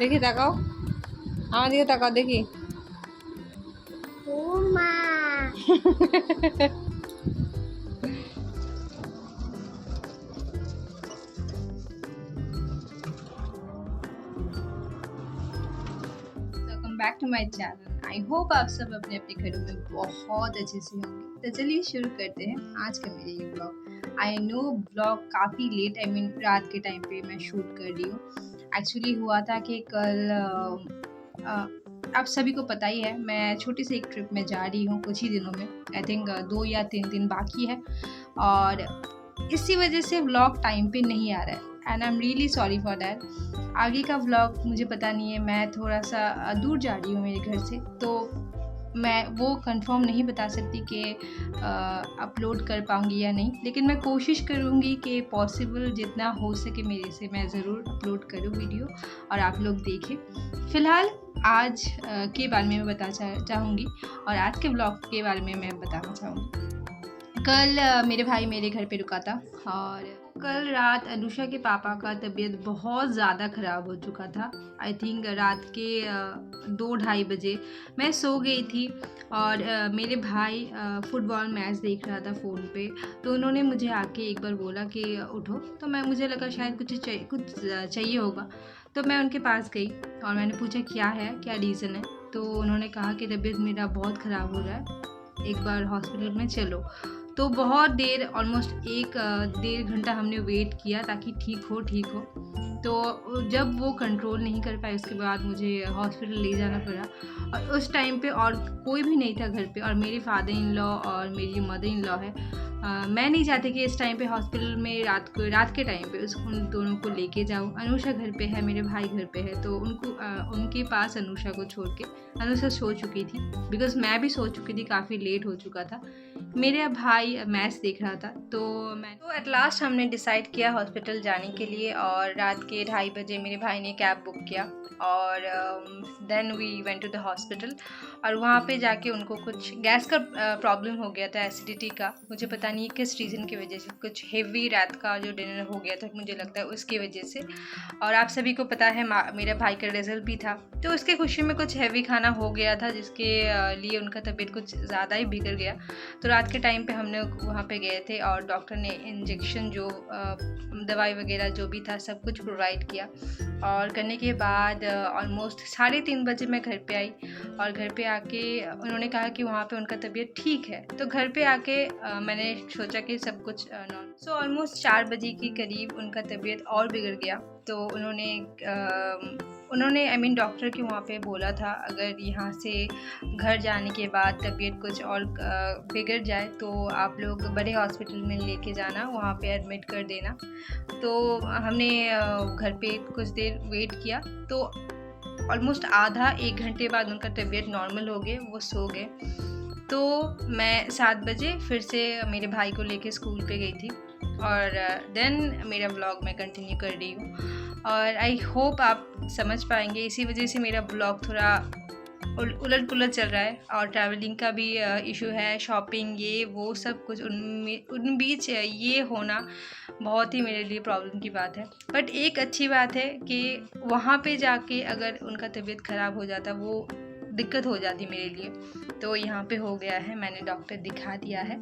দেখি তাকাও, আমার দিকে তাকাও দেখি। ও মা। Welcome back to my channel. I hope आप सब अपने अपने घरों में बहुत अच्छे से होंगे। तो चलिए शुरू करते हैं आज का मेरा ये ब्लॉग। आई नो ब्लॉग काफ़ी लेट रात के टाइम पे मैं शूट कर रही हूँ। एक्चुअली हुआ था कि कल आप सभी को पता ही है, मैं छोटी सी एक ट्रिप में जा रही हूँ कुछ ही दिनों में। आई थिंक 2 या 3 दिन बाकी है और इसी वजह से व्लॉग टाइम पे नहीं आ रहा है and I am really sorry for that. आगे का व्लॉग मुझे पता नहीं है, मैं थोड़ा सा दूर जा रही हूँ मेरे घर से, तो मैं वो कंफर्म नहीं बता सकती कि अपलोड कर पाऊँगी या नहीं, लेकिन मैं कोशिश करूँगी कि पॉसिबल जितना हो सके मेरे से मैं ज़रूर अपलोड करूँ वीडियो और आप लोग देखें। फ़िलहाल आज के बारे में मैं बताना चाहूँगी और आज के ब्लॉग के बारे में मैं बताना चाहूँगी। कल मेरे भाई मेरे घर पे रुका था और कल रात अनुषा के पापा का तबीयत बहुत ज़्यादा ख़राब हो चुका था। आई थिंक रात के 2-2:30 बजे मैं सो गई थी और मेरे भाई फुटबॉल मैच देख रहा था फ़ोन पे, तो उन्होंने मुझे आके एक बार बोला कि उठो, तो मुझे लगा शायद कुछ चाहिए होगा, तो मैं उनके पास गई और मैंने पूछा क्या है, क्या रीज़न है। तो उन्होंने कहा कि तबीयत मेरा बहुत ख़राब हो रहा है, एक बार हॉस्पिटल में चलो। तो बहुत देर, ऑलमोस्ट 1-1.5 घंटा हमने वेट किया ताकि ठीक हो। तो जब वो कंट्रोल नहीं कर पाए उसके बाद मुझे हॉस्पिटल ले जाना पड़ा और उस टाइम पे और कोई भी नहीं था घर पे, और मेरे फादर इन लॉ और मेरी मदर इन लॉ है। मैं नहीं चाहती कि इस टाइम पे हॉस्पिटल में रात के टाइम पे उन दोनों को लेके जाऊँ। अनुषा घर पे है, मेरे भाई घर पे है, तो उनके पास अनुषा को छोड़ के, अनुषा सो चुकी थी बिकॉज़ मैं भी सो चुकी थी, काफ़ी लेट हो चुका था। मेरा भाई मैच देख रहा था, तो एट लास्ट हमने डिसाइड किया हॉस्पिटल जाने के लिए और रात के 2:30 बजे मेरे भाई ने कैब बुक किया और then we went to the hospital. और वहाँ पे जाके उनको कुछ गैस का प्रॉब्लम हो गया था, एसिडिटी का। मुझे पता नहीं किस रीज़न की वजह से, कुछ हेवी रात का जो डिनर हो गया था मुझे लगता है उसकी वजह से। और आप सभी को पता है मेरा भाई का रिज़ल्ट भी था, तो उसके खुशी में कुछ हेवी खाना हो गया था जिसके लिए उनका तबीयत कुछ ज़्यादा ही बिगड़ गया। तो रात के टाइम पे हमने वहाँ पे गए थे और डॉक्टर ने इंजेक्शन जो दवाई वगैरह जो भी था सब कुछ प्रोवाइड किया और करने के बाद ऑलमोस्ट 3:30 बजे मैं घर पे आई और घर पे आके उन्होंने कहा कि वहाँ पे उनका तबीयत ठीक है। तो घर पे आके मैंने सोचा कि सब कुछ नॉर्मल। सो ऑलमोस्ट 4 बजे के करीब उनका तबीयत और बिगड़ गया। तो उन्होंने आई मीन डॉक्टर के वहाँ पे बोला था अगर यहाँ से घर जाने के बाद तबीयत कुछ और बिगड़ जाए तो आप लोग बड़े हॉस्पिटल में लेके जाना, वहाँ पे एडमिट कर देना। तो हमने घर पे कुछ देर वेट किया, तो ऑलमोस्ट आधा 1 घंटे बाद उनका तबीयत नॉर्मल हो गए, वो सो गए। तो मैं 7 बजे फिर से मेरे भाई को लेके स्कूल पे गई थी और देन मेरा व्लॉग मैं कंटिन्यू कर रही हूँ और आई होप आप समझ पाएंगे। इसी वजह से मेरा ब्लॉग थोड़ा उलट पुलट चल रहा है और ट्रैवलिंग का भी इशू है, शॉपिंग ये वो सब कुछ उन बीच ये होना बहुत ही मेरे लिए प्रॉब्लम की बात है। बट एक अच्छी बात है कि वहाँ पे जाके अगर उनका तबीयत ख़राब हो जाता वो दिक्कत हो जाती मेरे लिए, तो यहाँ पे हो गया है, मैंने डॉक्टर दिखा दिया है,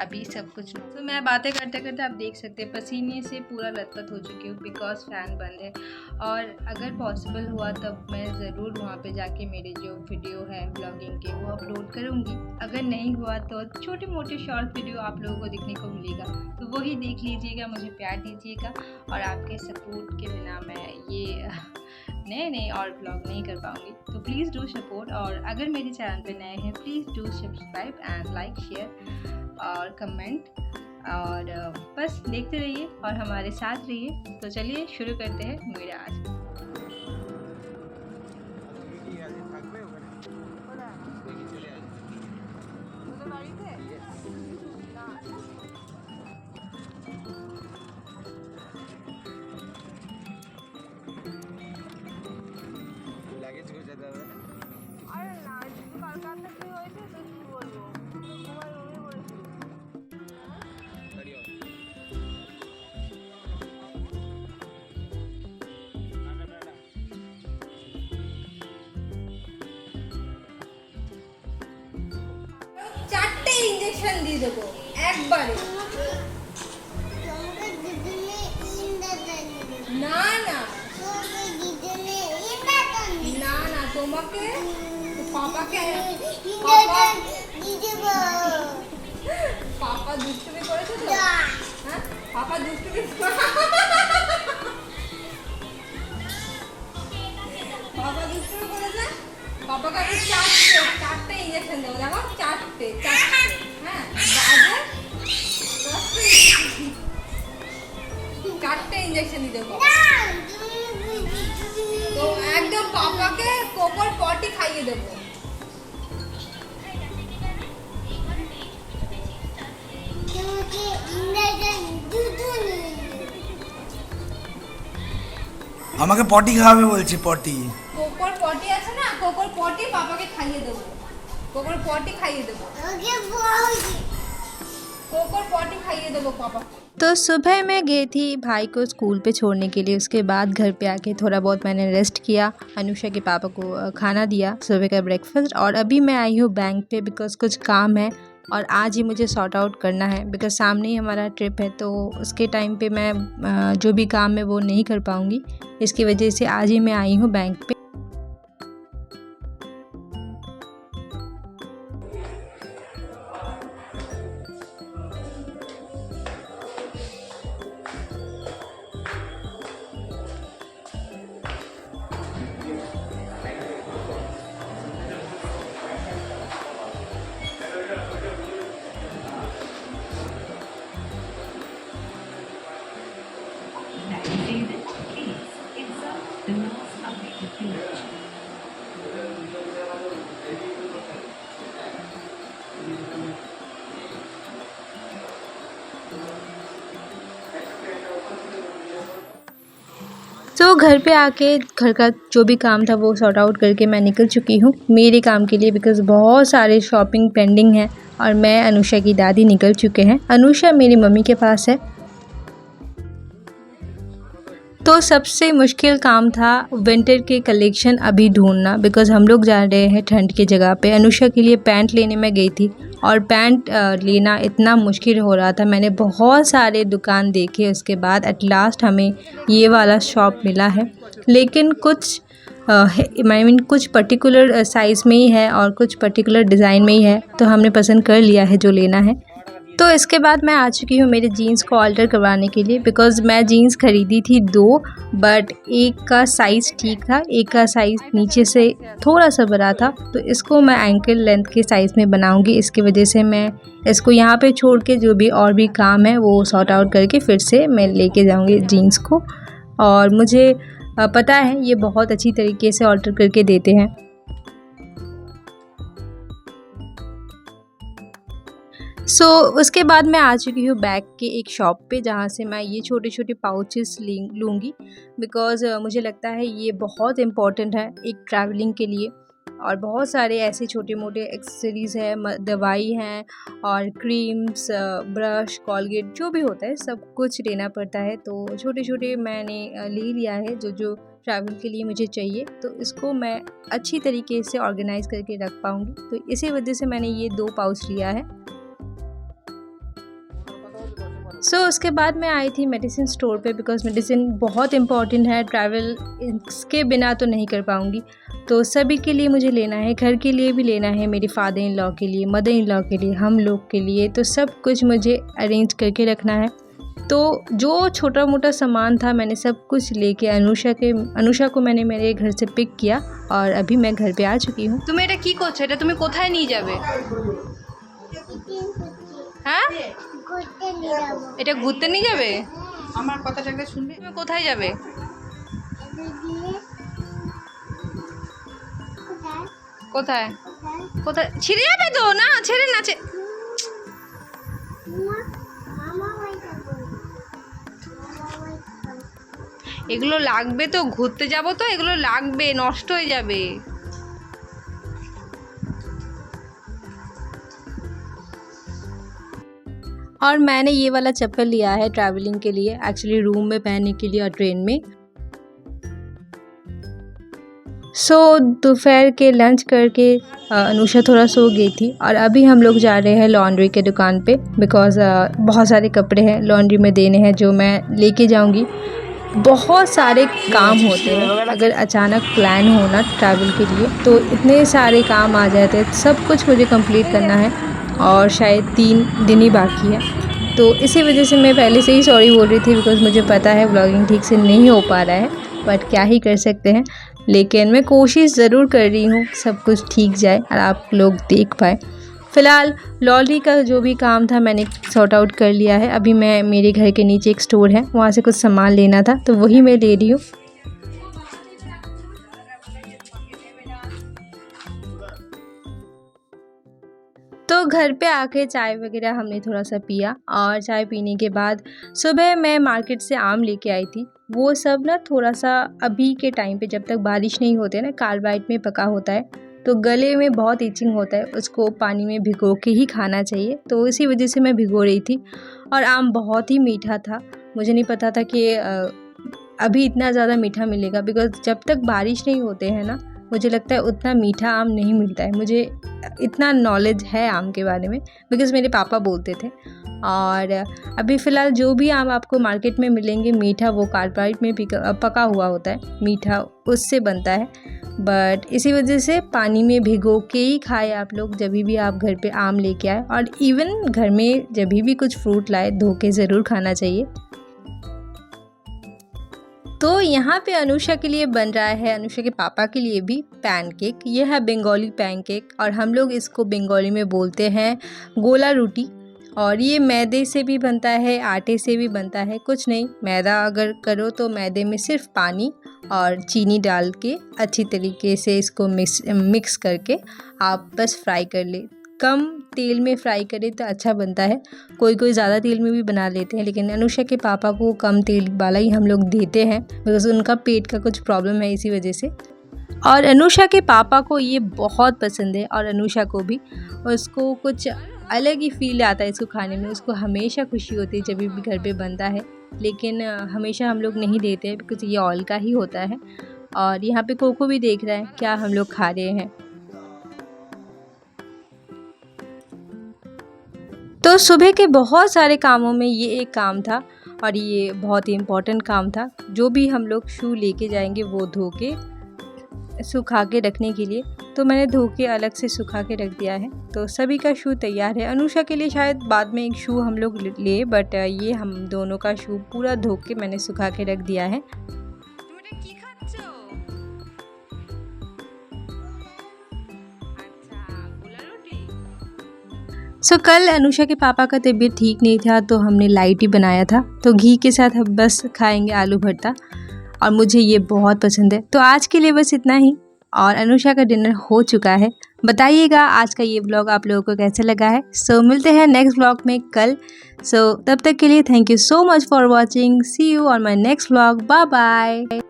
अभी सब कुछ। तो मैं बातें करते करते आप देख सकते हैं पसीने से पूरा लथपथ हो चुकी हूँ बिकॉज फ़ैन बंद है। और अगर पॉसिबल हुआ तब मैं ज़रूर वहाँ पे जाके मेरे जो वीडियो है ब्लॉगिंग के वो अपलोड करूँगी। अगर नहीं हुआ तो छोटे मोटे शॉर्ट वीडियो आप लोगों को देखने को मिलेगा, तो वही देख लीजिएगा, मुझे प्यार दीजिएगा। और आपके सपोर्ट के बिना मैं ये नए और ब्लॉग नहीं कर पाऊँगी, तो प्लीज़ डू सपोर्ट। और अगर मेरे चैनल पे नए हैं please do subscribe and like share और कमेंट, और बस देखते रहिए और हमारे साथ रहिए। तो चलिए शुरू करते हैं मेरा आज। আরে না, শুধু কালকে একটা কি হয়েছে তো কি বলবো, তোমার রুমে বলেছিল। ইনজেকশন দিয়ে দেবো একবারে। না না না না, তোমাকে পাপাকে পাপা দুষ্টুমি করেছে তো, হ্যাঁ পাপা দুষ্টুমি পাপা দুষ্টুমি করেছে। পাপাকে আমি চারটে ইঞ্জেকশন দেবো, দেখো চারটে, হ্যাঁ বাজে চারটে ইঞ্জেকশন দিয়ে দেবো। তো একদম পাপাকে কোকোর পটি খাইয়ে দেবো। আমাকে পটি খাওয়াবে বলছে, পটি। কোকোর পটি আছে না, কোকোর পটি পাপাকে খাইয়ে দেবো, কোকোর পটি খাইয়ে দেবো, कोकोर पॉटी खाइए दो पापा। तो सुबह मैं गई थी भाई को स्कूल पे छोड़ने के लिए। उसके बाद घर पे आके थोड़ा बहुत मैंने रेस्ट किया, अनुषा के पापा को खाना दिया, सुबह का ब्रेकफास्ट। और अभी मैं आई हूँ बैंक पे बिकॉज़ कुछ काम है और आज ही मुझे सॉर्ट आउट करना है बिकॉज़ सामने ही हमारा ट्रिप है। तो उसके टाइम पे मैं जो भी काम है वो नहीं कर पाऊँगी, इसकी वजह से आज ही मैं आई हूँ बैंक पे। तो घर पे आके घर का जो भी काम था वो सॉर्ट आउट करके मैं निकल चुकी हूँ मेरे काम के लिए बिकॉज़ बहुत सारे शॉपिंग पेंडिंग है। और मैं अनुषा की दादी निकल चुके हैं, अनुषा मेरी मम्मी के पास है। तो सबसे मुश्किल काम था विंटर के कलेक्शन अभी ढूंढना बिकॉज़ हम लोग जा रहे हैं ठंड की जगह पे। अनुषा के लिए पैंट लेने में गई थी और पैंट लेना इतना मुश्किल हो रहा था। मैंने बहुत सारे दुकान देखे, उसके बाद एट लास्ट हमें ये वाला शॉप मिला है। लेकिन कुछ कुछ पर्टिकुलर साइज़ में ही है और कुछ पर्टिकुलर डिज़ाइन में ही है, तो हमने पसंद कर लिया है जो लेना है। तो इसके बाद मैं आ चुकी हूँ मेरे जीन्स को ऑल्टर करवाने के लिए बिकॉज़ मैं जीन्स खरीदी थी 2, बट एक का साइज़ ठीक था, एक का साइज़ नीचे से थोड़ा सा बड़ा था। तो इसको मैं एंकल लेंथ के साइज़ में बनाऊंगी, इसकी वजह से मैं इसको यहाँ पे छोड़ के जो भी और भी काम है वो सॉर्ट आउट करके फिर से मैं लेके जाऊँगी जीन्स को। और मुझे पता है ये बहुत अच्छी तरीके से ऑल्टर करके देते हैं। उसके बाद मैं आ चुकी हूँ बैग के एक शॉप पे जहाँ से मैं ये छोटे छोटे पाउचेस लूँगी बिकॉज़ मुझे लगता है ये बहुत इम्पॉर्टेंट है एक ट्रैवलिंग के लिए। और बहुत सारे ऐसे छोटे मोटे एक्सेसरीज़ है, दवाई हैं और क्रीम्स, ब्रश, कॉलगेट जो भी होता है सब कुछ लेना पड़ता है। तो छोटे छोटे मैंने ले लिया है जो ट्रैवल के लिए मुझे चाहिए, तो इसको मैं अच्छी तरीके से ऑर्गेनाइज़ करके रख पाऊँगी। तो इसी वजह से मैंने ये 2 पाउच लिया है। उसके बाद मैं आई थी मेडिसिन स्टोर पे बिकॉज़ मेडिसिन बहुत इम्पॉर्टेंट है, ट्रैवल इसके बिना तो नहीं कर पाऊँगी। तो सभी के लिए मुझे लेना है, घर के लिए भी लेना है, मेरे फादर इन लॉ के लिए, मदर इन लॉ के लिए, हम लोग के लिए, तो सब कुछ मुझे अरेंज करके रखना है। तो जो छोटा मोटा सामान था मैंने सब कुछ लेके अनुषा को मैंने मेरे घर से पिक किया और अभी मैं घर पे आ चुकी हूँ। तुम्हें এটা কি করছো? এটা তুমি কোথায় নিয়ে যাবে? হ্যাঁ, এটা ঘুরতে নিয়ে যাবে? আমার কথাটা একটা শুনবে? তুমি কোথায় যাবে? কোথায় কোথায়? ছিঁড়ে যাবে তো? না ছেড়ে না, এগুলো লাগবে তো, ঘুরতে যাব তো এগুলো লাগবে, নষ্ট হয়ে যাবে। और मैंने ये वाला चप्पल लिया है ट्रैवलिंग के लिए, एक्चुअली रूम में पहनने के लिए और ट्रेन में। दोपहर के लंच करके अनुषा थोड़ा सो गई थी और अभी हम लोग जा रहे हैं लॉन्ड्री के दुकान पे बिकॉज़ बहुत सारे कपड़े हैं लॉन्ड्री में देने हैं जो मैं लेके जाऊंगी। बहुत सारे काम होते हैं, अगर अचानक प्लान हो ना ट्रैवल के लिए तो इतने सारे काम आ जाते हैं, सब कुछ मुझे कंप्लीट करना है और शायद 3 दिन ही बाकी है। तो इसी वजह से मैं पहले से ही सॉरी बोल रही थी बिकॉज़ मुझे पता है व्लॉगिंग ठीक से नहीं हो पा रहा है, बट क्या ही कर सकते हैं। लेकिन मैं कोशिश ज़रूर कर रही हूँ सब कुछ ठीक जाए और आप लोग देख पाए। फ़िलहाल लॉन्ड्री का जो भी काम था मैंने सॉर्ट आउट कर लिया है। अभी मैं मेरे घर के नीचे एक स्टोर है, वहाँ से कुछ सामान लेना था तो वही मैं ले रही हूँ। तो घर पे आके चाय वगैरह हमने थोड़ा सा पिया और चाय पीने के बाद सुबह मैं मार्केट से आम लेके आई थी। वो सब ना थोड़ा सा अभी के टाइम पे जब तक बारिश नहीं होते ना कार्बाइड में पका होता है तो गले में बहुत इचिंग होता है, उसको पानी में भिगो के ही खाना चाहिए। तो इसी वजह से मैं भिगो रही थी और आम बहुत ही मीठा था। मुझे नहीं पता था कि अभी इतना ज़्यादा मीठा मिलेगा बिकॉज़ जब तक बारिश नहीं होते हैं ना मुझे लगता है उतना मीठा आम नहीं मिलता है। मुझे इतना नॉलेज है आम के बारे में बिकॉज़ मेरे पापा बोलते थे। और अभी फ़िलहाल जो भी आम आपको मार्केट में मिलेंगे मीठा वो कार्बाइड में पका हुआ होता है, मीठा उससे बनता है। बट इसी वजह से पानी में भिगो के ही खाए आप लोग जब भी आप घर पे आम लेके आए, और इवन घर में जब भी कुछ फ्रूट लाए धो के ज़रूर खाना चाहिए। तो यहाँ पे अनुषा के लिए बन रहा है, अनुषा के पापा के लिए भी पैनकेक। ये है बंगाली पैनकेक और हम लोग इसको बंगाली में बोलते हैं गोला रोटी। और ये मैदे से भी बनता है, आटे से भी बनता है। कुछ नहीं, मैदा अगर करो तो मैदे में सिर्फ पानी और चीनी डाल के अच्छी तरीके से इसको मिक्स करके आप बस फ्राई कर ले। कम तेल में फ्राई करें तो अच्छा बनता है। कोई कोई ज़्यादा तेल में भी बना लेते हैं, लेकिन अनुषा के पापा को कम तेल वाला ही हम लोग देते हैं बिकॉज़ उनका पेट का कुछ प्रॉब्लम है इसी वजह से। और अनुषा के पापा को ये बहुत पसंद है और अनुषा को भी। उसको कुछ अलग ही फील आता है इसको खाने में। उसको हमेशा खुशी होती है जब भी घर पे बनता है, लेकिन हमेशा हम लोग नहीं देते हैं बिकॉज़ ये ऑयल का ही होता है। और यहाँ पे कोको भी देख रहा है क्या हम लोग खा रहे हैं। तो सुबह के बहुत सारे कामों में ये एक काम था और ये बहुत ही इम्पोर्टेंट काम था। जो भी हम लोग शू लेके जाएंगे वो धो के सुखा के रखने के लिए, तो मैंने धो के अलग से सुखा के रख दिया है। तो सभी का शू तैयार है। अनुषा के लिए शायद बाद में एक शू हम लोग ले, बट ये हम दोनों का शू पूरा धो के मैंने सुखा के रख दिया है। कल अनुषा के पापा का तबीयत ठीक नहीं था तो हमने लाइट ही बनाया था, तो घी के साथ हम बस खाएंगे आलू भरता और मुझे ये बहुत पसंद है। तो आज के लिए बस इतना ही और अनुषा का डिनर हो चुका है। बताइएगा आज का ये व्लॉग आप लोगों को कैसा लगा है। मिलते हैं नेक्स्ट व्लॉग में कल। तब तक के लिए thank you so much for watching. See you on my next vlog. Bye bye.